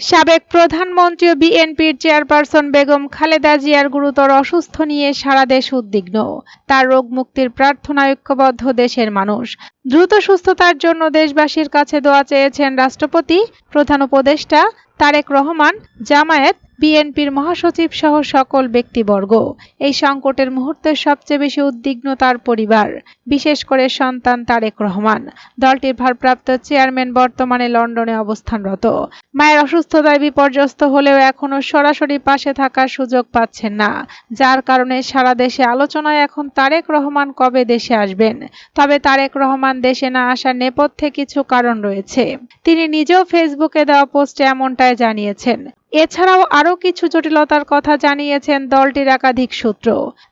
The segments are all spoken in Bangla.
সাবেক প্রধানমন্ত্রী ও বিএনপির চেয়ারপারসন বেগম খালেদা জিয়ার গুরুতর অসুস্থ নিয়ে সারা দেশ উদ্বিগ্ন। তার রোগ মুক্তির প্রার্থনায় ঐক্যবদ্ধ দেশের মানুষ। দ্রুত সুস্থতার জন্য দেশবাসীর কাছে দোয়া চেয়েছেন রাষ্ট্রপতি, প্রধান উপদেষ্টা তারেক রহমান, জামায়াত, বিএনপির মহাসচিব সহ সকল ব্যক্তিবর্গ। এই সংকটের মুহূর্তে সবচেয়ে বেশি উদ্বিগ্ন তার পরিবার, বিশেষ করে সন্তান তারেক রহমান। দলটির ভারপ্রাপ্ত চেয়ারম্যান বর্তমানে লন্ডনে অবস্থানরত। মায়ের অসুস্থতায় বিপর্যস্ত হলেও এখনো সরাসরি পাশে থাকার সুযোগ পাচ্ছেন না, যার কারণে সারা দেশে আলোচনায় এখন তারেক রহমান কবে দেশে আসবেন। তবে তারেক রহমান দেশে না আসার নেপথ্যে কিছু কারণ রয়েছে। তিনি নিজেও ফেসবুকে দেওয়া পোস্টে এমনটাই জানিয়েছেন। এছাড়াও আরও কিছু জটিলতার কথা জানিয়েছেন দলটির একাধিক সূত্র।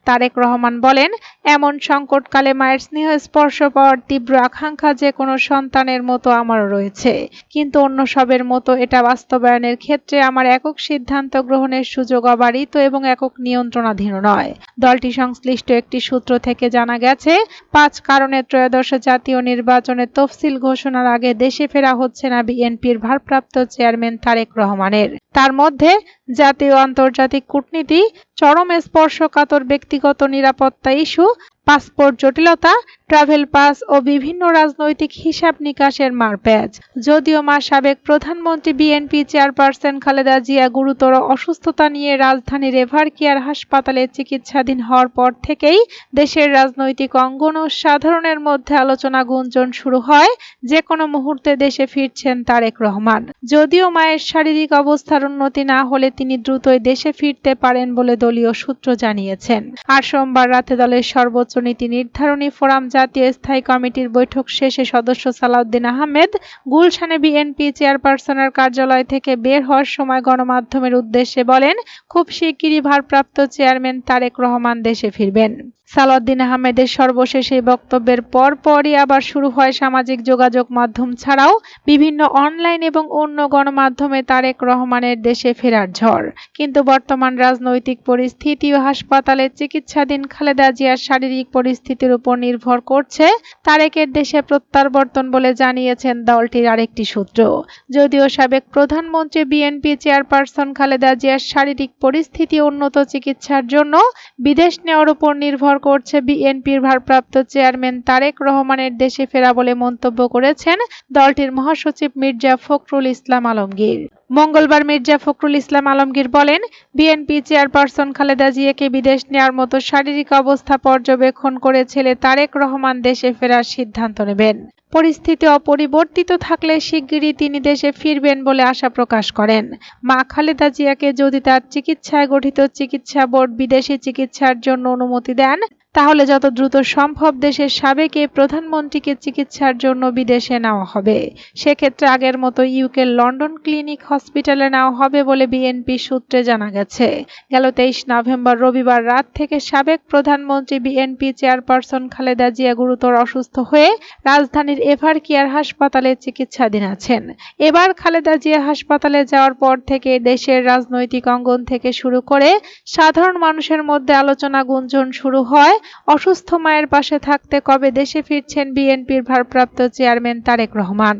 তারেক রহমান বলেন, এমন সংকটকালে মায়ের স্নেহ স্পর্শ পাওয়ার তীব্র আকাঙ্ক্ষা যে কোনো সন্তানের মতো আমারও রয়েছে, কিন্তু অন্য সবের মতো এটা বাস্তবায়নের ক্ষেত্রে আমার একক সিদ্ধান্ত গ্রহণের সুযোগ অবারিত এবং একক নিয়ন্ত্রণাধীন নয়। দলটি সংশ্লিষ্ট একটি সূত্র থেকে জানা গেছে, 5 কারণে ত্রয়োদশ জাতীয় নির্বাচনের তফসিল ঘোষণার আগে দেশে ফেরা হচ্ছে না বিএনপির ভারপ্রাপ্ত চেয়ারম্যান তারেক রহমানের। তার মধ্যে জাতীয় আন্তর্জাতিক কূটনীতি, চরম স্পর্শকাতর ব্যক্তিগত নিরাপত্তা ইস্যু, পাসপোর্ট জটিলতা, ট্রাভেল পাস ও বিভিন্ন রাজনৈতিক হিসাব নিকাশের মারপ্যাচ। যদিও সাবেক প্রধানমন্ত্রী বিএনপি চেয়ারপারসন খালেদা জিয়া গুরুতর অসুস্থতা নিয়ে রাজধানীর এভারকেয়ার হাসপাতালে চিকিৎসাধীন হওয়ার পর থেকেই দেশের রাজনৈতিক অঙ্গন ও সাধারণের মধ্যে আলোচনা গুঞ্জন শুরু হয় যে কোনো মুহূর্তে দেশে ফিরছেন তারেক রহমান। যদিও মায়ের শারীরিক অবস্থার উন্নতি না হলে তিনি দ্রুতই দেশে ফিরতে পারেন বলে দলীয় সূত্র জানিয়েছেন। আর সোমবার রাতে দলের সর্বোচ্চ নীতি নির্ধারণী ফোরাম জাতীয় স্থায়ী কমিটির বৈঠক শেষে সদস্য সালাউদ্দিন আহমেদ গুলশানে বিএনপি চেয়ারপারসনের কার্যালয় থেকে বের হওয়ার সময় গণমাধ্যমের উদ্দেশ্যে বলেন, খুব শিগগিরই ভারপ্রাপ্ত চেয়ারম্যান তারেক রহমান দেশে ফিরবেন। সালাউদ্দিন আহমেদের সর্বশেষ এই বক্তব্যের পরপরই আবার শুরু হয় সামাজিক যোগাযোগ মাধ্যম ছাড়াও বিভিন্ন অনলাইন এবং অন্য গণমাধ্যমে তারেক রহমানের দেশে ফেরার ঝড়। কিন্তু বর্তমান রাজনৈতিক পরিস্থিতি ও হাসপাতালে চিকিৎসাধীন খালেদা জিয়ার শারীরিক পরিস্থিতির উপর নির্ভর করছে তারেকের দেশে প্রত্যাবর্তন বলে জানিয়েছেন দলটির আরেকটি সূত্র। যদিও সাবেক প্রধানমন্ত্রী বিএনপি চেয়ারপারসন খালেদা জিয়ার শারীরিক পরিস্থিতি উন্নত চিকিৎসার জন্য বিদেশ নেওয়ার উপর নির্ভর করছে বিএনপির ভারপ্রাপ্ত চেয়ারম্যান তারেক রহমানের দেশে ফেরা বলে মন্তব্য করেছেন দলটির মহাসচিব মির্জা ফখরুল ইসলাম আলমগীর। মঙ্গলবার মির্জা ফখরুল ইসলাম আলমগীর বলেন, বিএনপি চেয়ারপারসন খালেদা জিয়াকে বিদেশ নেওয়ার মতো শারীরিক অবস্থা পর্যবেক্ষণ করে ছেলে তারেক রহমান দেশে ফেরার সিদ্ধান্ত নেবেন। পরিস্থিতি অপরিবর্তিত থাকলে শিগগিরই তিনি দেশে ফিরবেন বলে আশা প্রকাশ করেন। মা খালেদা জিয়াকে যদি তার চিকিৎসায় গঠিত চিকিৎসা বোর্ড বিদেশি চিকিৎসার জন্য অনুমতি দেন, তাহলে যত দ্রুত সম্ভব দেশের সাবেক এই প্রধানমন্ত্রীকে চিকিৎসার জন্য বিদেশে নেওয়া হবে। সেক্ষেত্রে আগের মতো ইউকের লন্ডন ক্লিনিক হসপিটালে নেওয়া হবে বলে বিএনপি সূত্রে জানা গেছে। গেল 23 নভেম্বর রবিবার রাত থেকে সাবেক প্রধানমন্ত্রী বিএনপি চেয়ারপারসন খালেদা জিয়া গুরুতর অসুস্থ হয়ে রাজধানীর এভারকেয়ার হাসপাতালে চিকিৎসাধীন আছেন। এবার খালেদা জিয়া হাসপাতালে যাওয়ার পর থেকে দেশের রাজনৈতিক অঙ্গন থেকে শুরু করে সাধারণ মানুষের মধ্যে আলোচনা গুঞ্জন শুরু হয় অসুস্থ মায়ের পাশে থাকতে কবে দেশে ফিরছেন বিএনপির ভারপ্রাপ্ত চেয়ারম্যান তারেক রহমান।